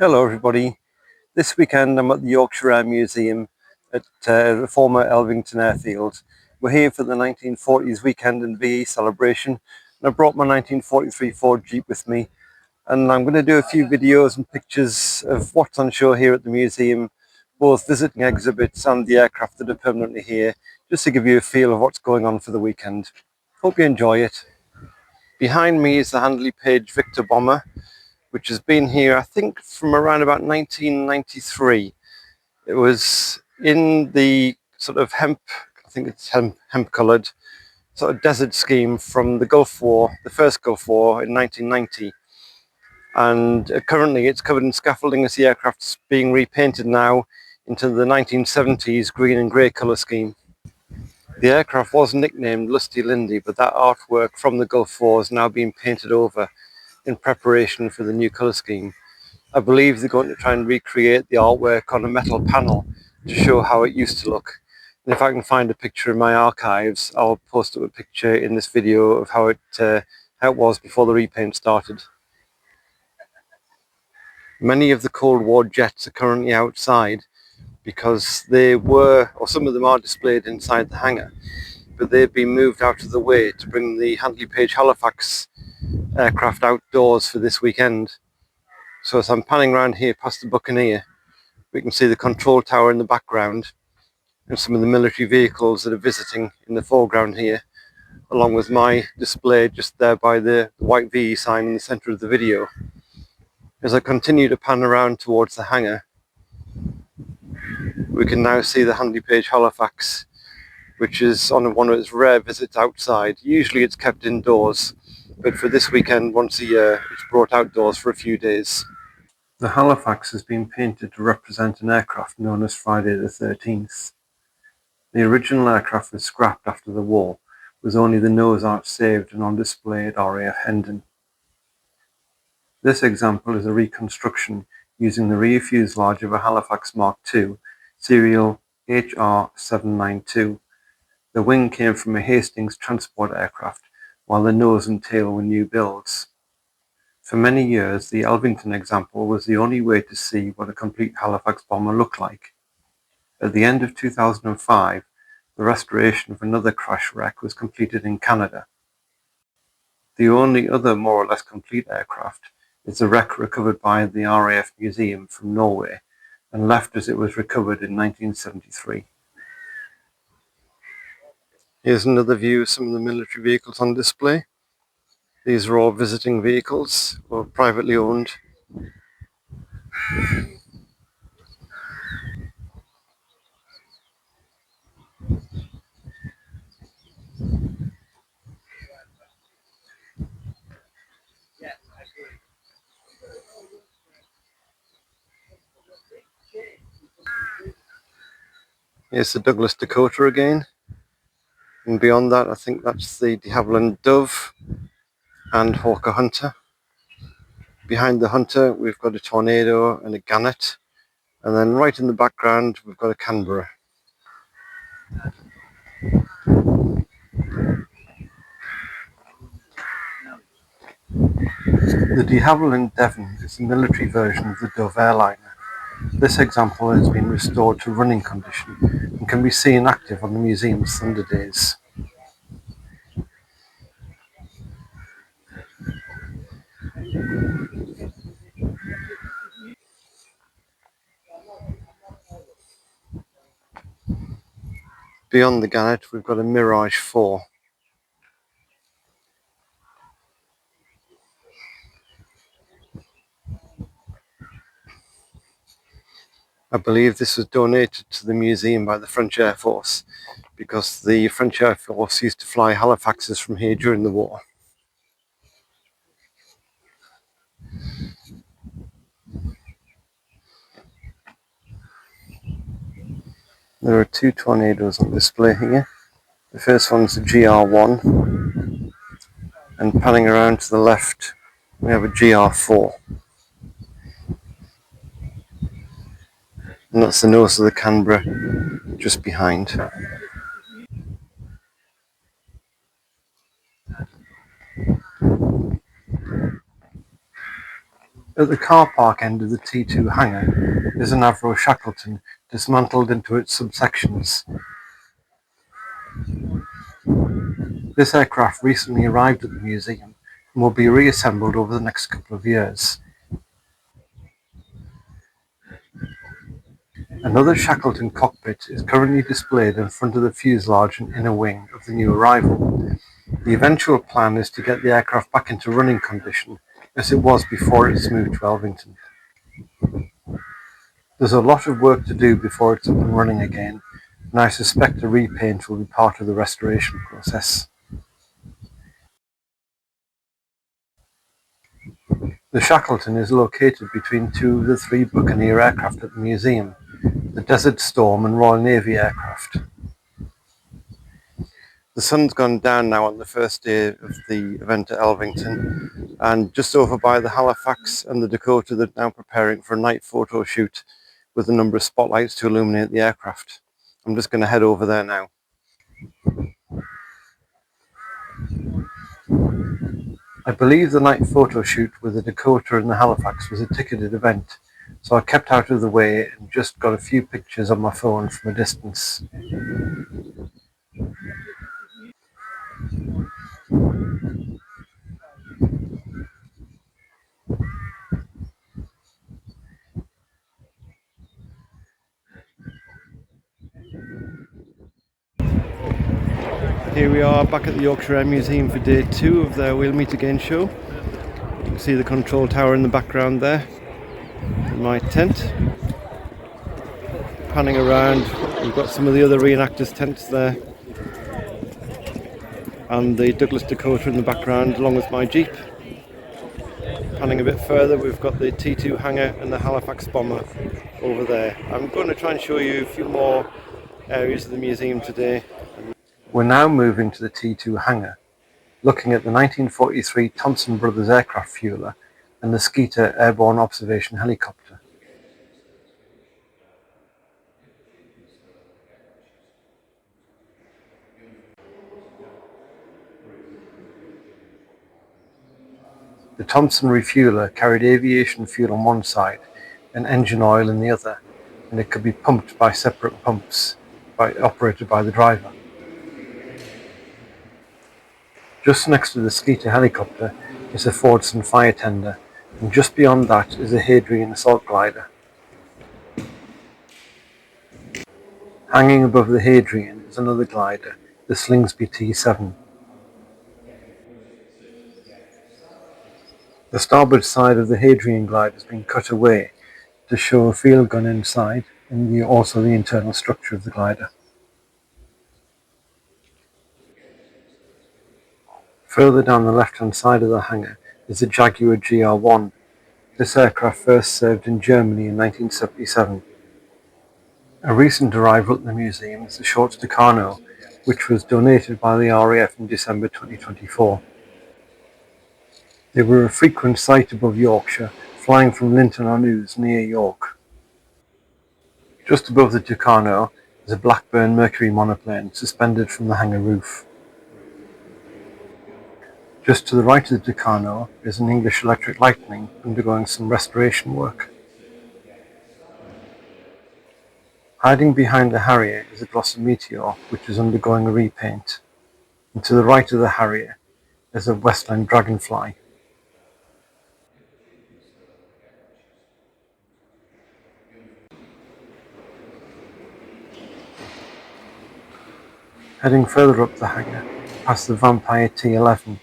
Hello everybody. This weekend I'm at the Yorkshire Air Museum at the former Elvington airfield. We're here for the 1940s weekend and VE celebration, and I brought my 1943 Ford Jeep with me, and I'm going to do a few videos and pictures of what's on show here at the museum, both visiting exhibits and the aircraft that are permanently here, just to give you a feel of what's going on for the weekend. Hope you enjoy it. Behind me is the Handley Page Victor bomber, which has been here, I think, from around about 1993. It was in the sort of hemp, I think it's hemp coloured, sort of desert scheme from the Gulf War, the first Gulf War in 1990. And currently it's covered in scaffolding as the aircraft's being repainted now into the 1970s green and grey colour scheme. The aircraft was nicknamed Lusty Lindy, but that artwork from the Gulf War is now being painted over in preparation for the new colour scheme. I believe they're going to try and recreate the artwork on a metal panel to show how it used to look. And if I can find a picture in my archives, I'll post up a picture in this video of how it was before the repaint started. Many of the Cold War jets are currently outside because they were, or some of them are displayed inside the hangar, but they've been moved out of the way to bring the Handley Page Halifax aircraft outdoors for this weekend. So as I'm panning around here past the Buccaneer, we can see the control tower in the background and some of the military vehicles that are visiting in the foreground here, along with my display just there by the white VE sign in the centre of the video. As I continue to pan around towards the hangar, we can now see the Handley Page Halifax, which is on one of its rare visits outside. Usually it's kept indoors, but for this weekend, once a year, it's brought outdoors for a few days. The Halifax has been painted to represent an aircraft known as Friday the 13th. The original aircraft was scrapped after the war, with only the nose arch saved and on display at RAF Hendon. This example is a reconstruction using the rear fuselage of a Halifax Mark II, serial HR792. The wing came from a Hastings transport aircraft, while the nose and tail were new builds. For many years, the Elvington example was the only way to see what a complete Halifax bomber looked like. At the end of 2005, the restoration of another crash wreck was completed in Canada. The only other more or less complete aircraft is the wreck recovered by the RAF Museum from Norway and left as it was recovered in 1973. Here's another view of some of the military vehicles on display. These are all visiting vehicles or privately owned. Here's the Douglas Dakota again. And beyond that, I think that's the de Havilland Dove and Hawker Hunter. Behind the Hunter, we've got a Tornado and a Gannet. And then right in the background, we've got a Canberra. The de Havilland Devon is the military version of the Dove airliner. This example has been restored to running condition and can be seen active on the museum's Thunder Days. Beyond the Gannet, we've got a Mirage 4. I believe this was donated to the museum by the French Air Force because the French Air Force used to fly Halifaxes from here during the war. There are two Tornadoes on display here. The first one's the GR1, and panning around to the left we have a GR4. And that's the nose of the Canberra just behind. At the car park end of the T2 hangar is an Avro Shackleton dismantled into its subsections. This aircraft recently arrived at the museum and will be reassembled over the next couple of years. Another Shackleton cockpit is currently displayed in front of the fuselage and inner wing of the new arrival. The eventual plan is to get the aircraft back into running condition as it was before it's moved to Elvington. There's a lot of work to do before it's up and running again, and I suspect a repaint will be part of the restoration process. The Shackleton is located between two of the three Buccaneer aircraft at the museum, the Desert Storm and Royal Navy aircraft. The sun's gone down now on the first day of the event at Elvington, and just over by the Halifax and the Dakota they're now preparing for a night photo shoot with a number of spotlights to illuminate the aircraft. I'm just going to head over there now. I believe the night photo shoot with the Dakota and the Halifax was a ticketed event, so I kept out of the way and just got a few pictures on my phone from a distance. Here we are back at the Yorkshire Air Museum for day 2 of their We'll Meet Again show. You can see the control tower in the background there, and my tent. Panning around, we've got some of the other reenactors' tents there, and the Douglas Dakota in the background along with my Jeep. Panning a bit further, we've got the T2 hangar and the Halifax bomber over there. I'm going to try and show you a few more areas of the museum today. We're now moving to the T2 hangar, looking at the 1943 Thompson Brothers aircraft fueler and the Skeeter airborne observation helicopter. The Thompson refueler carried aviation fuel on one side and engine oil in the other, and it could be pumped by separate pumps operated by the driver. Just next to the Skeeter helicopter is a Fordson fire tender, and just beyond that is a Hadrian assault glider. Hanging above the Hadrian is another glider, the Slingsby T7. The starboard side of the Hadrian glider has been cut away to show a field gun inside and also the internal structure of the glider. Further down the left-hand side of the hangar is the Jaguar GR1. This aircraft first served in Germany in 1977. A recent arrival at the museum is the Short Tucano, which was donated by the RAF in December 2024. They were a frequent sight above Yorkshire, flying from Linton-on-Ouse near York. Just above the Tucano is a Blackburn Mercury monoplane suspended from the hangar roof. Just to the right of the Tucano is an English Electric Lightning undergoing some restoration work. Hiding behind the Harrier is a Glossy Meteor, which is undergoing a repaint. And to the right of the Harrier is a Westland Dragonfly. Heading further up the hangar, past the Vampire T11.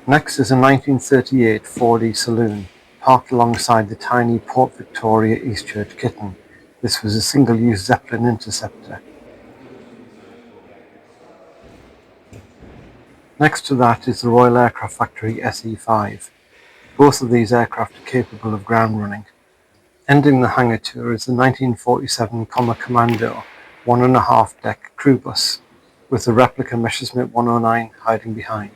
Next is a 1938 Ford saloon, parked alongside the tiny Port Victoria Eastchurch kitten. This was a single-use Zeppelin interceptor. Next to that is the Royal Aircraft Factory SE5. Both of these aircraft are capable of ground running. Ending the hangar tour is the 1947 Commer Commando 1.5 deck crew bus, with the replica Messerschmitt 109 hiding behind.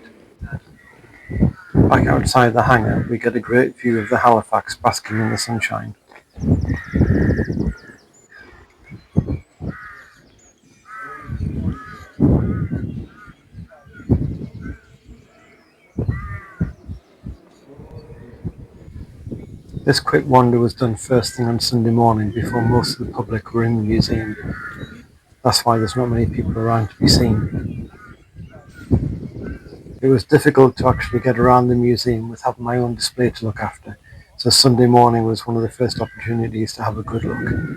Back outside the hangar, we get a great view of the Halifax basking in the sunshine. This quick wander was done first thing on Sunday morning before most of the public were in the museum. That's why there's not many people around to be seen. It was difficult to actually get around the museum with having my own display to look after, so Sunday morning was one of the first opportunities to have a good look.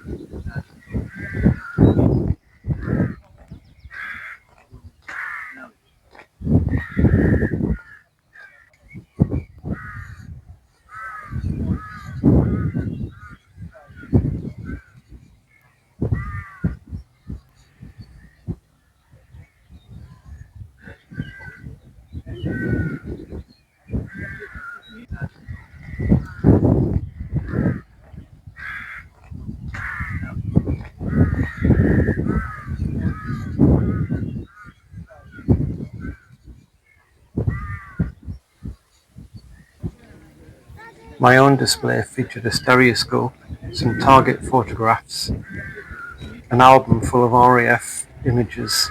My own display featured a stereoscope, some target photographs, an album full of RAF images,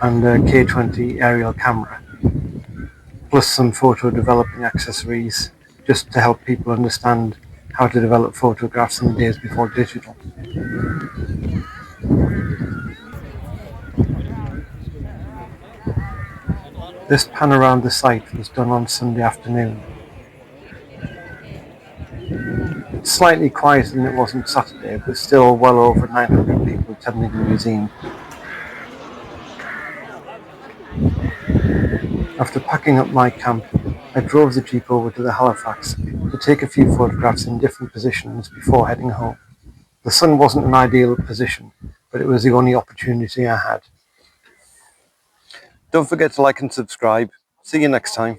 and a K20 aerial camera, plus some photo developing accessories just to help people understand how to develop photographs in the days before digital. This pan around the site was done on Sunday afternoon. It's slightly quieter than it was on Saturday, but still well over 900 people attending the museum. After packing up my camp, I drove the Jeep over to the Halifax to take a few photographs in different positions before heading home. The sun wasn't an ideal position, but it was the only opportunity I had. Don't forget to like and subscribe. See you next time.